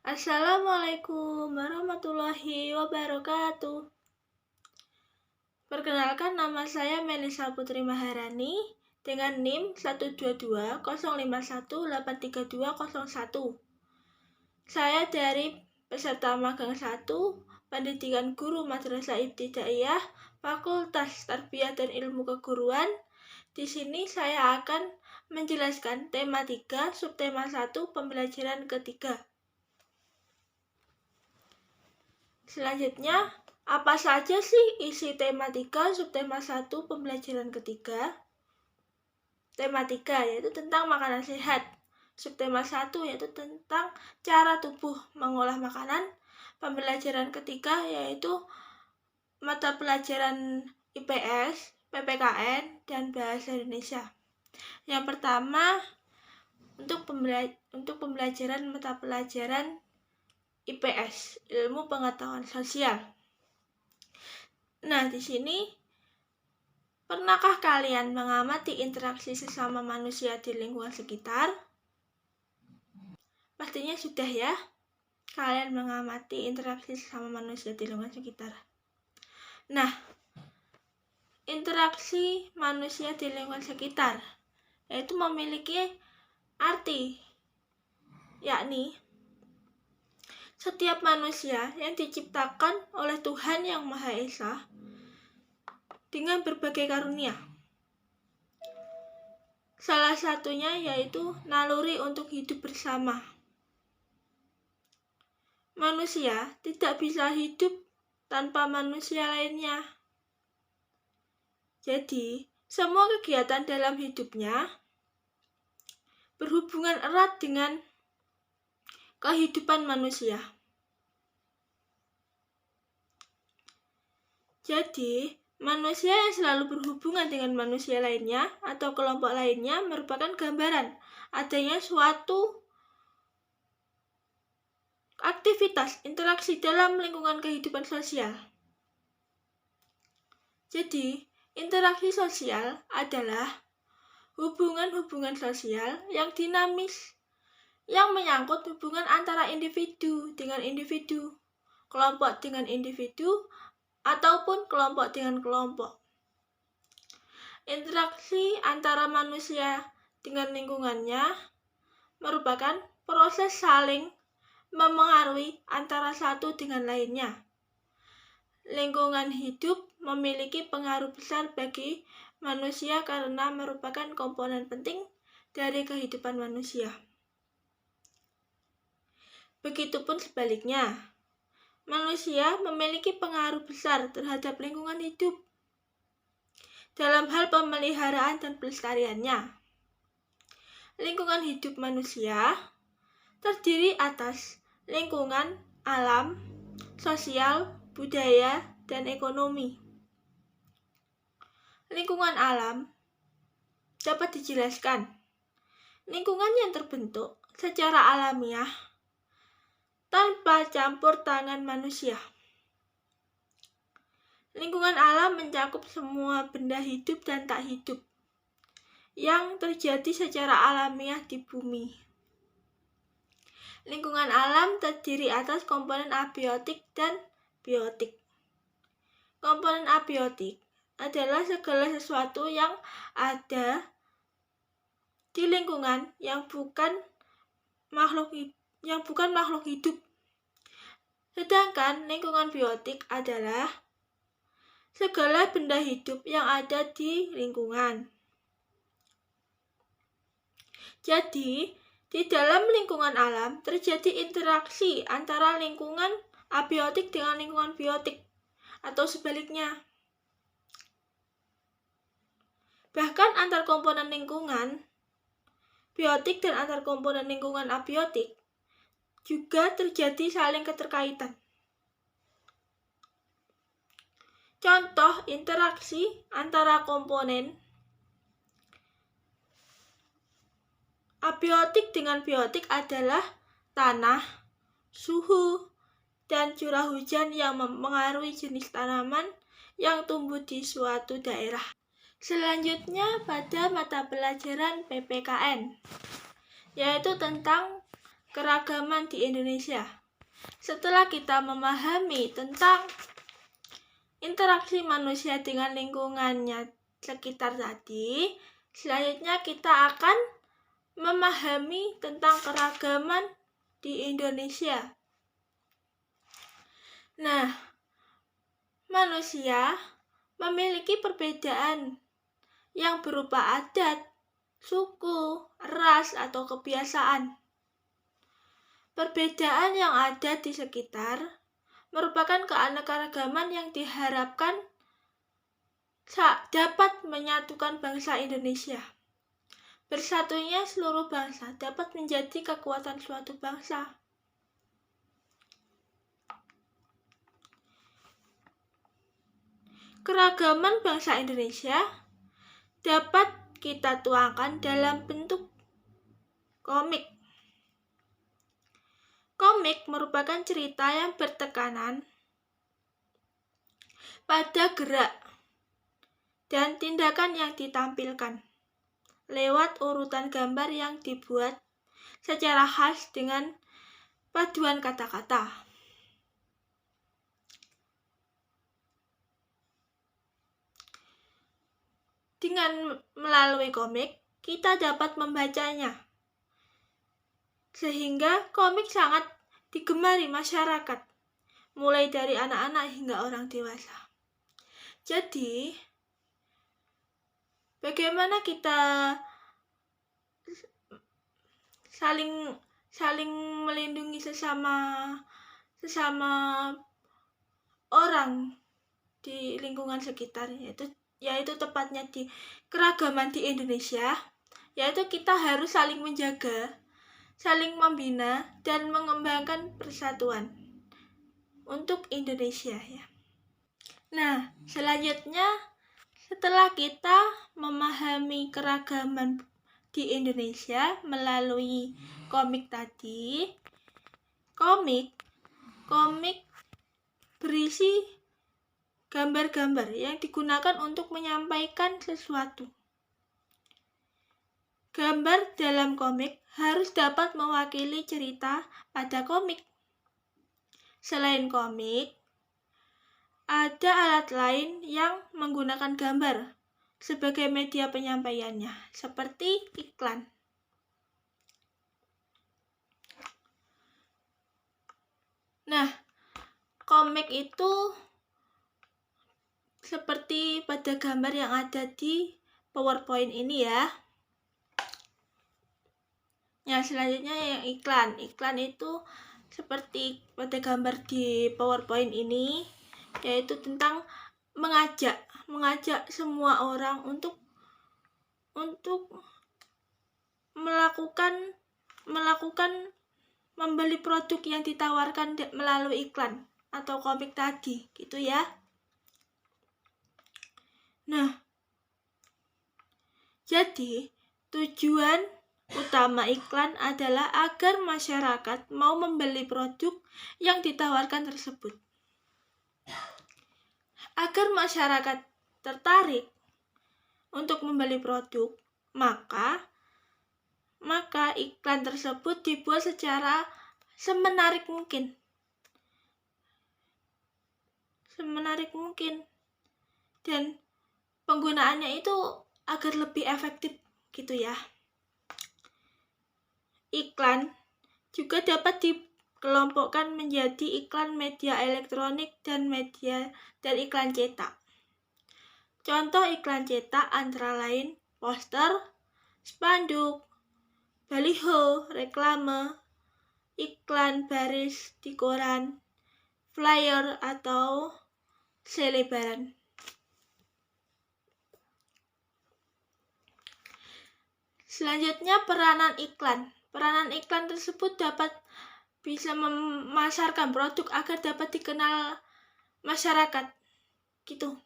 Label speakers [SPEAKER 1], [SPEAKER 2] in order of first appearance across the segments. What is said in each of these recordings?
[SPEAKER 1] Assalamualaikum warahmatullahi wabarakatuh. Perkenalkan, nama saya Melisa Putri Maharani dengan NIM 12205183201. Saya dari peserta magang 1 Pendidikan Guru Madrasah Ibtidaiyah Fakultas Tarbiyah dan Ilmu Keguruan. Di sini saya akan menjelaskan tema 3, subtema 1, pembelajaran ketiga. Selanjutnya, apa saja sih isi tema 3, subtema 1, pembelajaran ketiga? Tema 3 yaitu tentang makanan sehat. Subtema 1 yaitu tentang cara tubuh mengolah makanan. Pembelajaran ketiga yaitu mata pelajaran IPS, PPKN, dan Bahasa Indonesia. Yang pertama, untuk pembelajaran mata pelajaran IPS, Ilmu Pengetahuan Sosial. Nah, di sini pernahkah kalian mengamati interaksi sesama manusia di lingkungan sekitar? Pastinya sudah ya. Kalian mengamati interaksi sesama manusia di lingkungan sekitar. Nah, interaksi manusia di lingkungan sekitar yaitu memiliki arti, yakni setiap manusia yang diciptakan oleh Tuhan Yang Maha Esa dengan berbagai karunia. Salah satunya yaitu naluri untuk hidup bersama. Manusia tidak bisa hidup tanpa manusia lainnya. Jadi, semua kegiatan dalam hidupnya berhubungan erat dengan kehidupan manusia. Jadi, manusia yang selalu berhubungan dengan manusia lainnya atau kelompok lainnya merupakan gambaran adanya suatu aktivitas interaksi dalam lingkungan kehidupan sosial. Jadi, interaksi sosial adalah hubungan-hubungan sosial yang dinamis, yang menyangkut hubungan antara individu dengan individu, kelompok dengan individu, ataupun kelompok dengan kelompok. Interaksi antara manusia dengan lingkungannya merupakan proses saling memengaruhi antara satu dengan lainnya. Lingkungan hidup memiliki pengaruh besar bagi manusia karena merupakan komponen penting dari kehidupan manusia. Begitupun sebaliknya, manusia memiliki pengaruh besar terhadap lingkungan hidup dalam hal pemeliharaan dan pelestariannya. Lingkungan hidup manusia terdiri atas lingkungan, alam, sosial, budaya, dan ekonomi. Lingkungan alam dapat dijelaskan lingkungan yang terbentuk secara alamiah tanpa campur tangan manusia. Lingkungan alam mencakup semua benda hidup dan tak hidup yang terjadi secara alamiah di bumi. Lingkungan alam terdiri atas komponen abiotik dan biotik. Komponen abiotik adalah segala sesuatu yang ada di lingkungan yang bukan makhluk hidup. Sedangkan lingkungan biotik adalah segala benda hidup yang ada di lingkungan. Jadi, di dalam lingkungan alam terjadi interaksi antara lingkungan abiotik dengan lingkungan biotik atau sebaliknya. Bahkan antar komponen lingkungan biotik dan antar komponen lingkungan abiotik juga terjadi saling keterkaitan. Contoh interaksi antara komponen abiotik dengan biotik adalah tanah, suhu, dan curah hujan yang mempengaruhi jenis tanaman yang tumbuh di suatu daerah. Selanjutnya pada mata pelajaran PPKN, yaitu tentang keragaman di Indonesia. Setelah kita memahami tentang interaksi manusia dengan lingkungannya sekitar tadi, selanjutnya kita akan memahami tentang keragaman di Indonesia. Nah, manusia memiliki perbedaan yang berupa adat, suku, ras, atau kebiasaan. Perbedaan yang ada di sekitar merupakan keanekaragaman yang diharapkan dapat menyatukan bangsa Indonesia. Bersatunya seluruh bangsa dapat menjadi kekuatan suatu bangsa. Keragaman bangsa Indonesia dapat kita tuangkan dalam bentuk komik. Komik merupakan cerita yang bertekanan pada gerak dan tindakan yang ditampilkan lewat urutan gambar yang dibuat secara khas dengan paduan kata-kata. Dengan melalui komik, kita dapat membacanya. Sehingga komik sangat digemari masyarakat, mulai dari anak-anak hingga orang dewasa. Jadi, bagaimana kita saling melindungi sesama orang di lingkungan sekitar, yaitu tepatnya di keragaman di Indonesia, yaitu kita harus saling menjaga, saling membina, dan mengembangkan persatuan untuk Indonesia ya. Nah, selanjutnya setelah kita memahami keragaman di Indonesia melalui komik tadi, komik berisi gambar-gambar yang digunakan untuk menyampaikan sesuatu. Gambar dalam komik harus dapat mewakili cerita pada komik. Selain komik, ada alat lain yang menggunakan gambar sebagai media penyampaiannya, seperti iklan. Nah, komik itu seperti pada gambar yang ada di PowerPoint ini ya. Yang selanjutnya yang iklan. Iklan itu seperti pada gambar di PowerPoint ini, yaitu tentang mengajak semua orang untuk melakukan membeli produk yang ditawarkan melalui iklan atau komik tadi, gitu ya. Nah, jadi tujuan utama iklan adalah agar masyarakat mau membeli produk yang ditawarkan tersebut. Agar masyarakat tertarik untuk membeli produk, maka iklan tersebut dibuat secara semenarik mungkin. Dan penggunaannya itu agar lebih efektif gitu ya. Iklan juga dapat dikelompokkan menjadi iklan media elektronik dan iklan cetak. Contoh iklan cetak antara lain poster, spanduk, baliho, reklame, iklan baris di koran, flyer atau selebaran. Selanjutnya peranan iklan. Peranan iklan tersebut bisa memasarkan produk agar dapat dikenal masyarakat. Gitu.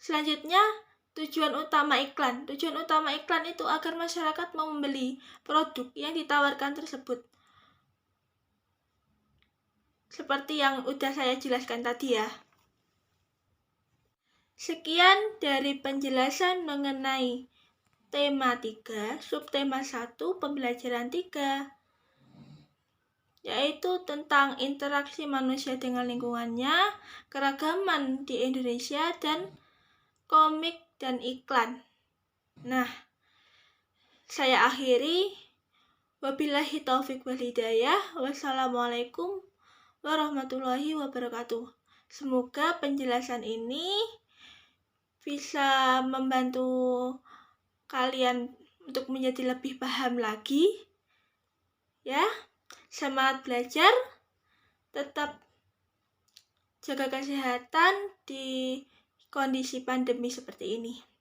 [SPEAKER 1] Selanjutnya tujuan utama iklan. Tujuan utama iklan itu agar masyarakat mau membeli produk yang ditawarkan tersebut. Seperti yang udah saya jelaskan tadi ya. Sekian dari penjelasan mengenai tema 3, subtema 1, pembelajaran 3, yaitu tentang interaksi manusia dengan lingkungannya, keragaman di Indonesia, dan komik dan iklan. Nah, saya akhiri. Wabillahi taufik wal hidayah. Wassalamualaikum warahmatullahi wabarakatuh. Semoga penjelasan ini bisa membantu kalian untuk menjadi lebih paham lagi. Ya, semangat belajar, tetap jaga kesehatan di kondisi pandemi seperti ini.